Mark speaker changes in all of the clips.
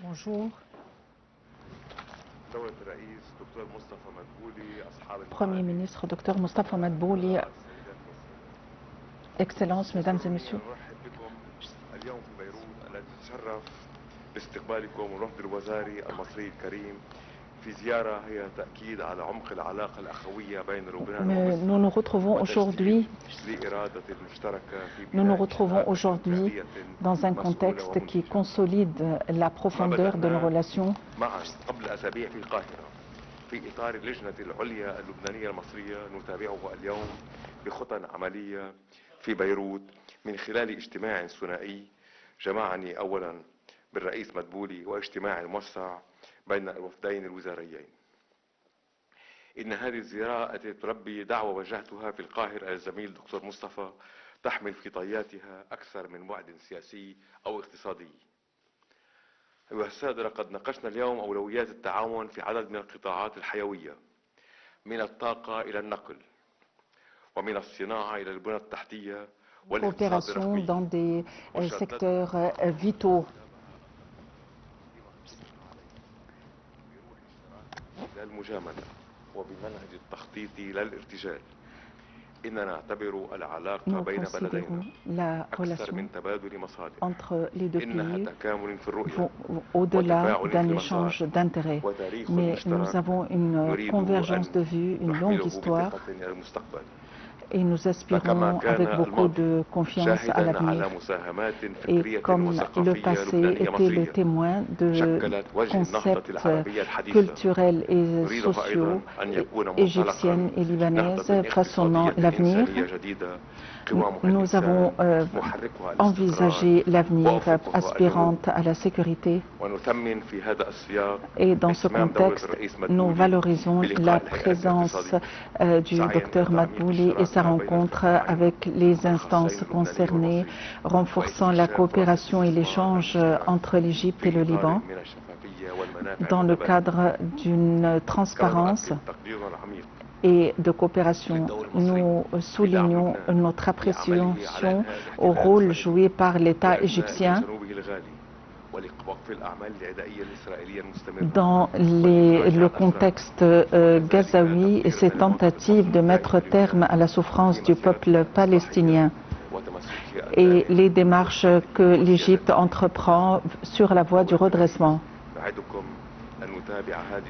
Speaker 1: Bonjour. Premier ministre Dr Mostafa Madbouli, Excellences, Mesdames et Messieurs. Nous nous retrouvons aujourd'hui dans un contexte qui consolide la profondeur de nos relations.
Speaker 2: في إطار اللجنة العليا اللبنانية المصرية نتابعه اليوم بخطى عملية في بيروت من خلال اجتماع ثنائي جمعني أولا بالرئيس مدبولي واجتماع موسع بين الوفدين الوزاريين. إن هذه الزيارة التي تلبي دعوة وجهتها في القاهرة للزميل دكتور مصطفى تحمل في طياتها أكثر من بعد سياسي أو اقتصادي. أيها السادة، لقد ناقشنا اليوم أولويات التعاون في عدد من القطاعات الحيوية، من الطاقة إلى النقل ومن الصناعة إلى البنى التحتية والاقتصاد الرقمي
Speaker 1: dans des secteurs vitaux.
Speaker 2: للمجاملة وبمنهج التخطيط للارتجال. إننا نعتبر العلاقة بين بلدينا أكثر من تبادل مصالح. إنها تكامل في الرؤية
Speaker 1: au-delà d'un échange d'intérêts. Mais nous avons une convergence de vues, une longue histoire. Et nous aspirons avec beaucoup de confiance à l'avenir. Et comme le passé était le témoin de concepts culturels et sociaux égyptiennes et libanaises façonnant l'avenir, nous avons envisagé l'avenir aspirant à la sécurité. Et dans ce contexte, nous valorisons la présence du Dr Madbouli et sa rencontre avec les instances concernées, renforçant la coopération et l'échange entre l'Égypte et le Liban dans le cadre d'une transparence et de coopération. Nous soulignons notre appréciation au rôle joué par l'État égyptien dans le contexte gazaoui et ses tentatives de mettre terme à la souffrance du peuple palestinien et les démarches que l'Égypte entreprend sur la voie du redressement.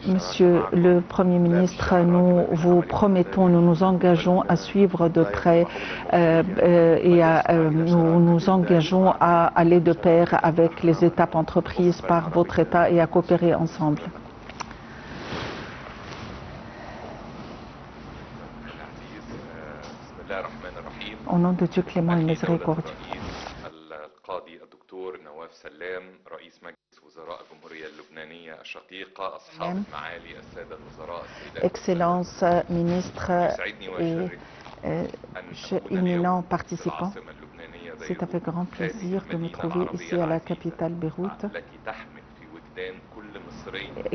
Speaker 1: Monsieur le Premier ministre, nous vous promettons, nous nous engageons à suivre de près nous nous engageons à aller de pair avec les étapes entreprises par votre État et à coopérer ensemble. Au nom de Dieu clément et miséricordieux. Excellences, ministres et éminents participants, c'est avec grand plaisir de me trouver ici à la capitale Beyrouth,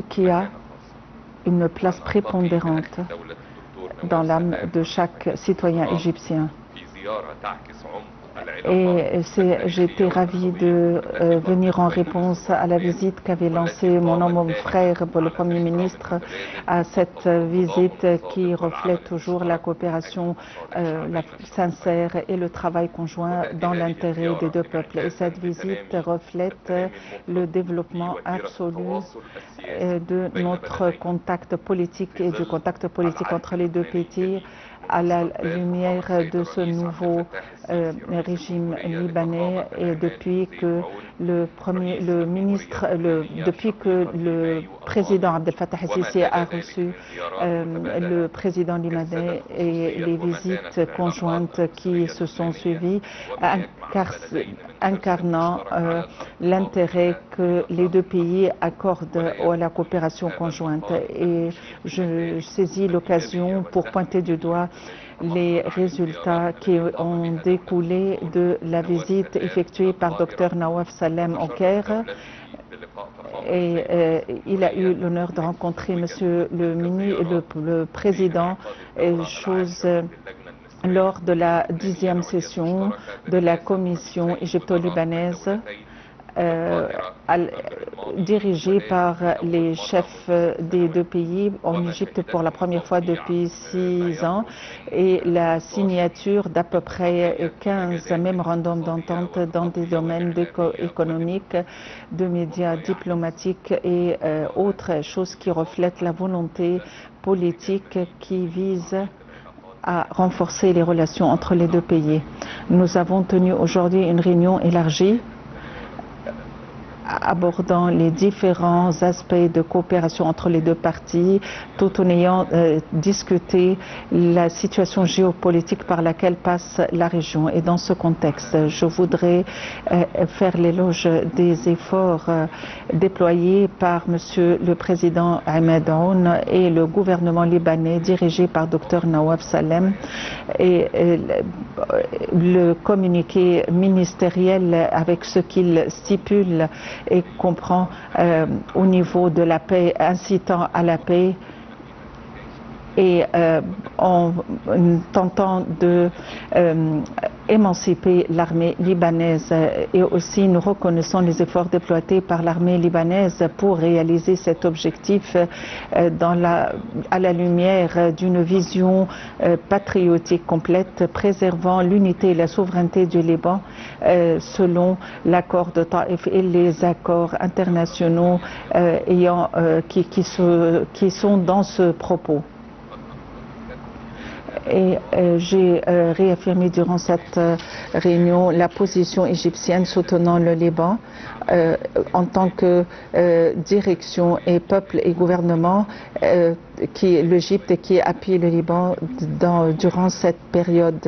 Speaker 1: qui a une place prépondérante dans l'âme de chaque citoyen égyptien. Et j'étais ravie de venir en réponse à la visite qu'avait lancée mon homme frère, le Premier ministre, à cette visite qui reflète toujours la coopération sincère et le travail conjoint dans l'intérêt des deux peuples. Et cette visite reflète le développement absolu de notre contact politique et du contact politique entre les deux pays à la lumière de ce nouveau régime libanais et depuis que le président Abdel Fattah el-Sisi a reçu le président libanais et les visites conjointes qui se sont suivies, incarnant l'intérêt que les deux pays accordent à la coopération conjointe. Et je saisis l'occasion pour pointer du doigt les résultats qui ont découlé de la visite effectuée par Dr Nawaf Salem au Caire. Et il a eu l'honneur de rencontrer Monsieur le Président, chose lors de la 10e session de la Commission égypto-libanaise dirigé par les chefs des deux pays en Égypte pour la première fois depuis 6 ans et la signature d'à peu près 15 mémorandums d'entente dans des domaines économiques, de médias, diplomatiques et autres choses qui reflètent la volonté politique qui vise à renforcer les relations entre les deux pays. Nous avons tenu aujourd'hui une réunion élargie abordant les différents aspects de coopération entre les deux parties, tout en ayant discuté la situation géopolitique par laquelle passe la région. Et dans ce contexte, je voudrais faire l'éloge des efforts déployés par Monsieur le Président Ahmed Aoun et le gouvernement libanais dirigé par Dr Nawaf Salem et le communiqué ministériel avec ce qu'il stipule et comprend au niveau de la paix, incitant à la paix et en tentant de émanciper l'armée libanaise. Et aussi nous reconnaissons les efforts déployés par l'armée libanaise pour réaliser cet objectif à la lumière d'une vision patriotique complète, préservant l'unité et la souveraineté du Liban selon l'accord de Taïf et les accords internationaux qui sont dans ce propos. Et j'ai réaffirmé durant cette réunion la position égyptienne soutenant le Liban en tant que direction et peuple et gouvernement l'Égypte qui appuie le Liban durant cette période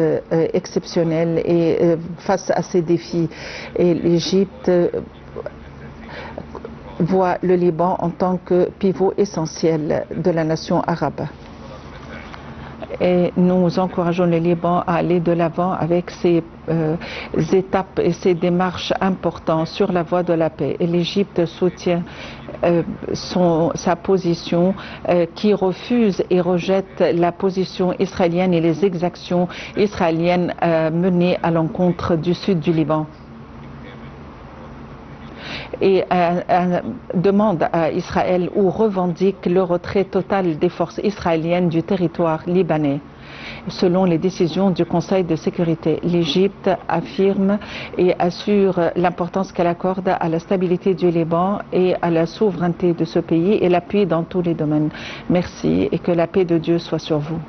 Speaker 1: exceptionnelle et face à ces défis. Et l'Égypte voit le Liban en tant que pivot essentiel de la nation arabe. Et nous encourageons le Liban à aller de l'avant avec ces étapes et ces démarches importantes sur la voie de la paix. Et l'Égypte soutient sa position qui refuse et rejette la position israélienne et les exactions israéliennes menées à l'encontre du sud du Liban. Et demande à Israël ou revendique le retrait total des forces israéliennes du territoire libanais. Selon les décisions du Conseil de sécurité, l'Égypte affirme et assure l'importance qu'elle accorde à la stabilité du Liban et à la souveraineté de ce pays et l'appuie dans tous les domaines. Merci et que la paix de Dieu soit sur vous.